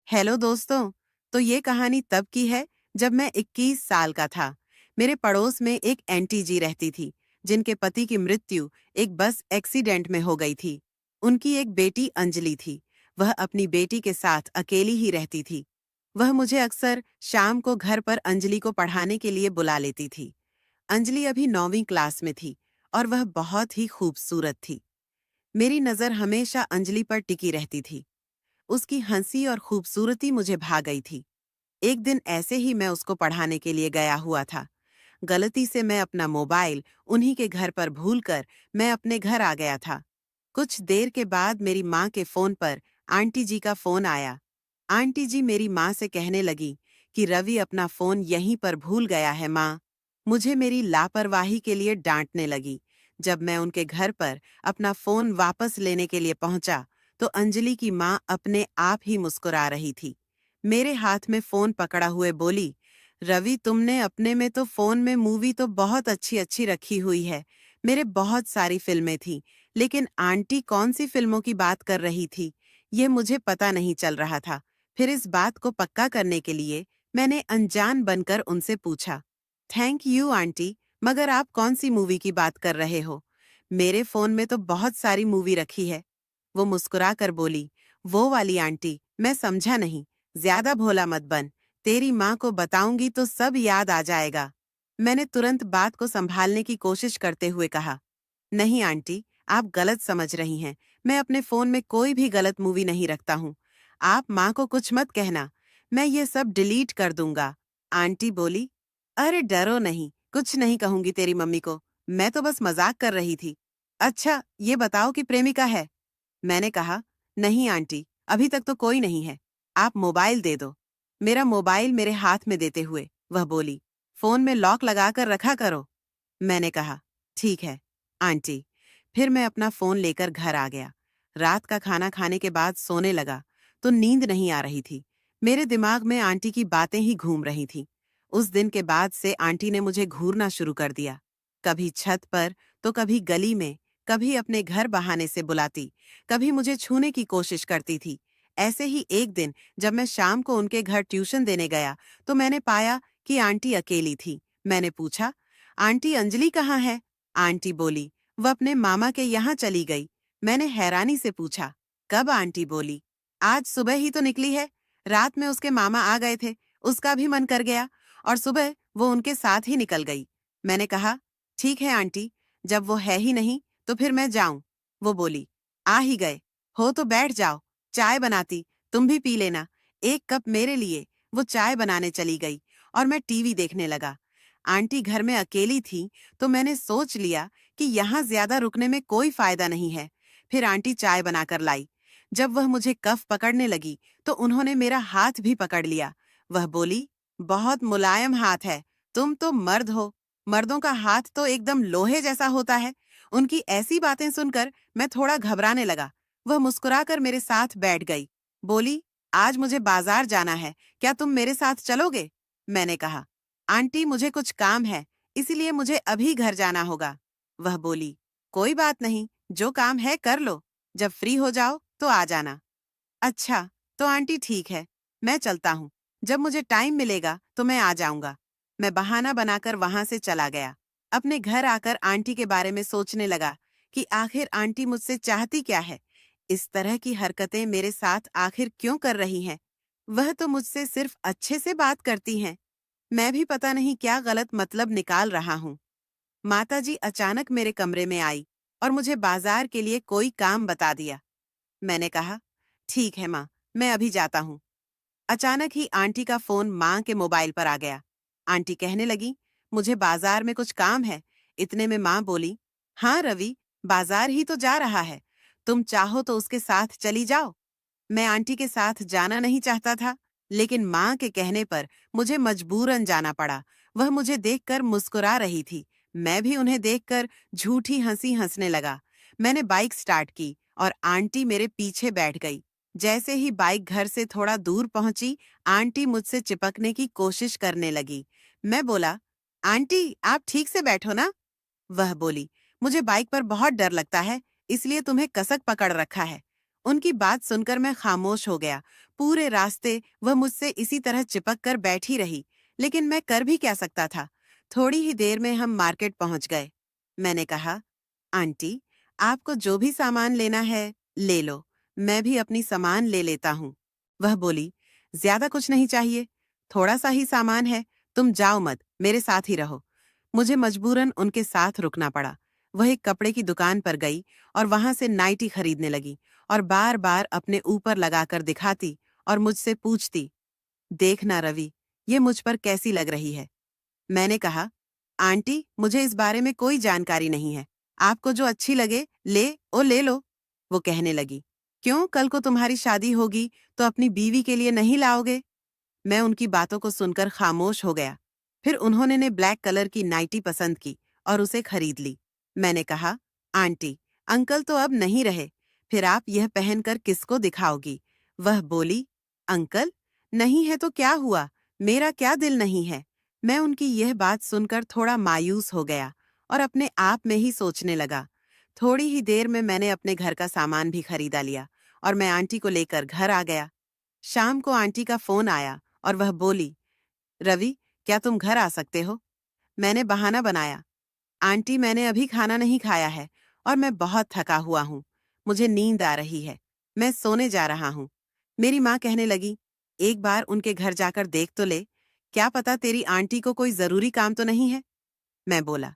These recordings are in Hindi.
हेलो दोस्तों। तो ये कहानी तब की है जब मैं 21 साल का था। मेरे पड़ोस में एक आंटी जी रहती थी जिनके पति की मृत्यु एक बस एक्सीडेंट में हो गई थी। उनकी एक बेटी अंजलि थी। वह अपनी बेटी के साथ अकेली ही रहती थी। वह मुझे अक्सर शाम को घर पर अंजलि को पढ़ाने के लिए बुला लेती थी। अंजलि अभी 9वीं क्लास में थी और वह बहुत ही खूबसूरत थी। मेरी नज़र हमेशा अंजलि पर टिकी रहती थी। उसकी हंसी और खूबसूरती मुझे भा गई थी। एक दिन ऐसे ही मैं उसको पढ़ाने के लिए गया हुआ था। गलती से मैं अपना मोबाइल उन्हीं के घर पर भूलकर मैं अपने घर आ गया था। कुछ देर के बाद मेरी माँ के फोन पर आंटी जी का फोन आया। आंटी जी मेरी माँ से कहने लगी कि रवि अपना फोन यहीं पर भूल गया है माँ। मुझे मेरी लापरवाही के लिए डांटने लगी। जब मैं उनके घर पर अपना फोन वापस लेने के लिए पहुंचा तो अंजलि की माँ अपने आप ही मुस्कुरा रही थी। मेरे हाथ में फोन पकड़ा हुए बोली, रवि तुमने अपने में तो फोन में मूवी तो बहुत अच्छी अच्छी रखी हुई है। मेरे बहुत सारी फिल्में थी, लेकिन आंटी कौन सी फिल्मों की बात कर रही थी ये मुझे पता नहीं चल रहा था। फिर इस बात को पक्का करने के लिए मैंने अनजान बनकर उनसे पूछा, थैंक यू आंटी, मगर आप कौन सी मूवी की बात कर रहे हो? मेरे फोन में तो बहुत सारी मूवी रखी है। वो मुस्कुरा कर बोली, वो वाली आंटी, मैं समझा नहीं। ज्यादा भोला मत बन। तेरी माँ को बताऊंगी तो सब याद आ जाएगा। मैंने तुरंत बात को संभालने की कोशिश करते हुए कहा, नहीं आंटी, आप गलत समझ रही हैं। मैं अपने फोन में कोई भी गलत मूवी नहीं रखता हूँ। आप माँ को कुछ मत कहना, मैं ये सब डिलीट कर दूंगा। आंटी बोली, अरे डरो नहीं, कुछ नहीं कहूंगी तेरी मम्मी को। मैं तो बस मजाक कर रही थी। अच्छा, ये बताओ कि प्रेमिका है? मैंने कहा, नहीं आंटी, अभी तक तो कोई नहीं है। आप मोबाइल दे दो। मेरा मोबाइल मेरे हाथ में देते हुए वह बोली, फोन में लॉक लगाकर रखा करो। मैंने कहा, ठीक है आंटी। फिर मैं अपना फोन लेकर घर आ गया। रात का खाना खाने के बाद सोने लगा तो नींद नहीं आ रही थी। मेरे दिमाग में आंटी की बातें ही घूम रही थीं। उस दिन के बाद से आंटी ने मुझे घूरना शुरू कर दिया। कभी छत पर तो कभी गली में, कभी अपने घर बहाने से बुलाती, कभी मुझे छूने की कोशिश करती थी। ऐसे ही एक दिन जब मैं शाम को उनके घर ट्यूशन देने गया तो मैंने पाया कि आंटी अकेली थी। मैंने पूछा, आंटी अंजलि कहाँ है? आंटी बोली, वह अपने मामा के यहाँ चली गई। मैंने हैरानी से पूछा, कब? आंटी बोली, आज सुबह ही तो निकली है। रात में उसके मामा आ गए थे, उसका भी मन कर गया और सुबह वो उनके साथ ही निकल गई। मैंने कहा, ठीक है आंटी, जब वो है ही नहीं तो फिर मैं जाऊं? वो बोली, आ ही गए हो तो बैठ जाओ, चाय बनाती, तुम भी पी लेना। एक कप मेरे लिए। वो चाय बनाने चली गई और मैं टीवी देखने लगा। आंटी घर में अकेली थी तो मैंने सोच लिया कि यहाँ ज्यादा रुकने में कोई फायदा नहीं है। फिर आंटी चाय बनाकर लाई। जब वह मुझे कफ पकड़ने लगी तो उन्होंने मेरा हाथ भी पकड़ लिया। वह बोली, बहुत मुलायम हाथ है, तुम तो मर्द हो। मर्दों का हाथ तो एकदम लोहे जैसा होता है। उनकी ऐसी बातें सुनकर मैं थोड़ा घबराने लगा। वह मुस्कुराकर मेरे साथ बैठ गई। बोली, आज मुझे बाजार जाना है, क्या तुम मेरे साथ चलोगे? मैंने कहा, आंटी मुझे कुछ काम है, इसीलिए मुझे अभी घर जाना होगा। वह बोली, कोई बात नहीं, जो काम है कर लो, जब फ्री हो जाओ तो आ जाना। अच्छा, तो आंटी ठीक है, मैं चलता हूँ। जब मुझे टाइम मिलेगा तो मैं आ जाऊंगा। मैं बहाना बनाकर वहां से चला गया। अपने घर आकर आंटी के बारे में सोचने लगा कि आखिर आंटी मुझसे चाहती क्या है? इस तरह की हरकतें मेरे साथ आखिर क्यों कर रही हैं? वह तो मुझसे सिर्फ अच्छे से बात करती हैं। मैं भी पता नहीं क्या गलत मतलब निकाल रहा हूँ। माताजी अचानक मेरे कमरे में आई और मुझे बाजार के लिए कोई काम बता दिया। मैंने कहा, ठीक है माँ, मैं अभी जाता हूँ। अचानक ही आंटी का फोन माँ के मोबाइल पर आ गया। आंटी कहने लगी, मुझे बाजार में कुछ काम है। इतने में माँ बोली, हाँ रवि, बाजार ही तो जा रहा है, तुम चाहो तो उसके साथ चली जाओ। मैं आंटी के साथ जाना नहीं चाहता था, लेकिन माँ के कहने पर मुझे मजबूरन जाना पड़ा। वह मुझे देखकर मुस्कुरा रही थी। मैं भी उन्हें देखकर झूठी हंसी हंसने लगा। मैंने बाइक स्टार्ट की और आंटी मेरे पीछे बैठ गई। जैसे ही बाइक घर से थोड़ा दूर पहुंची, आंटी मुझसे चिपकने की कोशिश करने लगी। मैं बोला, आंटी आप ठीक से बैठो ना। वह बोली, मुझे बाइक पर बहुत डर लगता है, इसलिए तुम्हें कसक पकड़ रखा है। उनकी बात सुनकर मैं खामोश हो गया। पूरे रास्ते वह मुझसे इसी तरह चिपक कर बैठी रही, लेकिन मैं कर भी क्या सकता था। थोड़ी ही देर में हम मार्केट पहुंच गए। मैंने कहा, आंटी, आपको जो भी सामान लेना है, ले लो। मैं भी अपनी सामान ले लेता हूँ। वह बोली, ज्यादा कुछ नहीं चाहिए, थोड़ा सा ही सामान है, तुम जाओ मत, मेरे साथ ही रहो। मुझे मजबूरन उनके साथ रुकना पड़ा। वह एक कपड़े की दुकान पर गई और वहां से नाइटी खरीदने लगी और बार बार अपने ऊपर लगाकर दिखाती और मुझसे पूछती, देखना रवि, ये मुझ पर कैसी लग रही है। मैंने कहा, आंटी, मुझे इस बारे में कोई जानकारी नहीं है। आपको जो अच्छी लगे ले लो। वो कहने लगी, क्यों, कल को तुम्हारी शादी होगी तो अपनी बीवी के लिए नहीं लाओगे? मैं उनकी बातों को सुनकर खामोश हो गया। फिर उन्होंने ने ब्लैक कलर की नाइटी पसंद की और उसे खरीद ली। मैंने कहा, आंटी, अंकल तो अब नहीं रहे, फिर आप यह पहनकर किसको दिखाओगी? वह बोली, अंकल, नहीं है तो क्या हुआ, मेरा क्या दिल नहीं है? मैं उनकी यह बात सुनकर थोड़ा मायूस हो गया और अपने आप में ही सोचने लगा। थोड़ी ही देर में मैंने अपने घर का सामान भी खरीदा लिया और मैं आंटी को लेकर घर आ गया। शाम को आंटी का फोन आया और वह बोली, रवि, क्या तुम घर आ सकते हो? मैंने बहाना बनाया, आंटी, मैंने अभी खाना नहीं खाया है और मैं बहुत थका हुआ हूँ। मुझे नींद आ रही है, मैं सोने जा रहा हूँ। मेरी माँ कहने लगी, एक बार उनके घर जाकर देख तो ले, क्या पता तेरी आंटी को कोई जरूरी काम तो नहीं है। मैं बोला,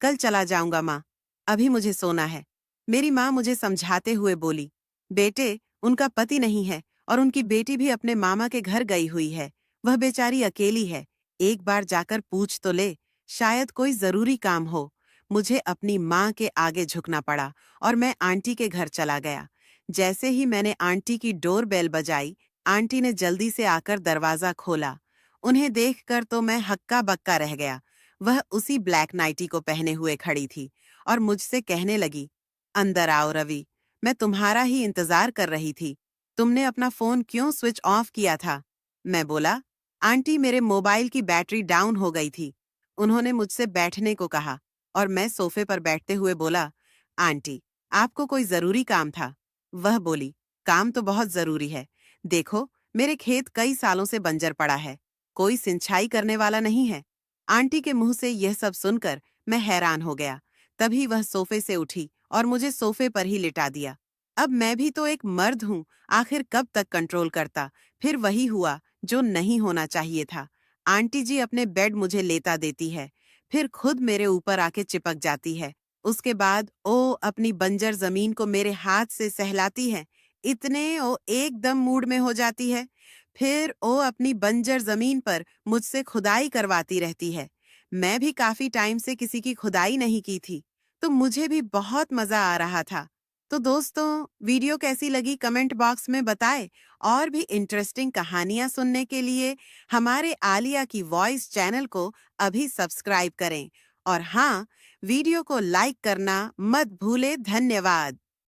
कल चला जाऊंगा माँ, अभी मुझे सोना है। मेरी माँ मुझे समझाते हुए बोली, बेटे, उनका पति नहीं है और उनकी बेटी भी अपने मामा के घर गई हुई है। वह बेचारी अकेली है, एक बार जाकर पूछ तो ले, शायद कोई जरूरी काम हो। मुझे अपनी माँ के आगे झुकना पड़ा और मैं आंटी के घर चला गया। जैसे ही मैंने आंटी की डोर बेल बजाई, आंटी ने जल्दी से आकर दरवाजा खोला। उन्हें देखकर तो मैं हक्का बक्का रह गया। वह उसी ब्लैक नाइटी को पहने हुए खड़ी थी और मुझसे कहने लगी, अंदर आओ रवि, मैं तुम्हारा ही इंतजार कर रही थी। तुमने अपना फोन क्यों स्विच ऑफ किया था? मैं बोला, आंटी, मेरे मोबाइल की बैटरी डाउन हो गई थी। उन्होंने मुझसे बैठने को कहा और मैं सोफे पर बैठते हुए बोला, आंटी, आपको कोई जरूरी काम था? वह बोली, काम तो बहुत जरूरी है। देखो, मेरे खेत कई सालों से बंजर पड़ा है, कोई सिंचाई करने वाला नहीं है। आंटी के मुंह से यह सब सुनकर मैं हैरान हो गया। तभी वह सोफे से उठी और मुझे सोफे पर ही लिटा दिया। अब मैं भी तो एक मर्द हूँ, आखिर कब तक कंट्रोल करता? फिर वही हुआ जो नहीं होना चाहिए था। आंटी जी अपने बेड मुझे लेटा देती है, फिर खुद मेरे ऊपर आके चिपक जाती है। उसके बाद ओ अपनी बंजर जमीन को मेरे हाथ से सहलाती है। इतने ओ एकदम मूड में हो जाती है। फिर ओ अपनी बंजर जमीन पर मुझसे खुदाई करवाती रहती है। मैं भी काफी टाइम से किसी की खुदाई नहीं की थी, तो मुझे भी बहुत मजा आ रहा था। तो दोस्तों, वीडियो कैसी लगी कमेंट बॉक्स में बताएं और भी इंटरेस्टिंग कहानियां सुनने के लिए हमारे आलिया की वॉइस चैनल को अभी सब्सक्राइब करें और हाँ, वीडियो को लाइक करना मत भूले। धन्यवाद।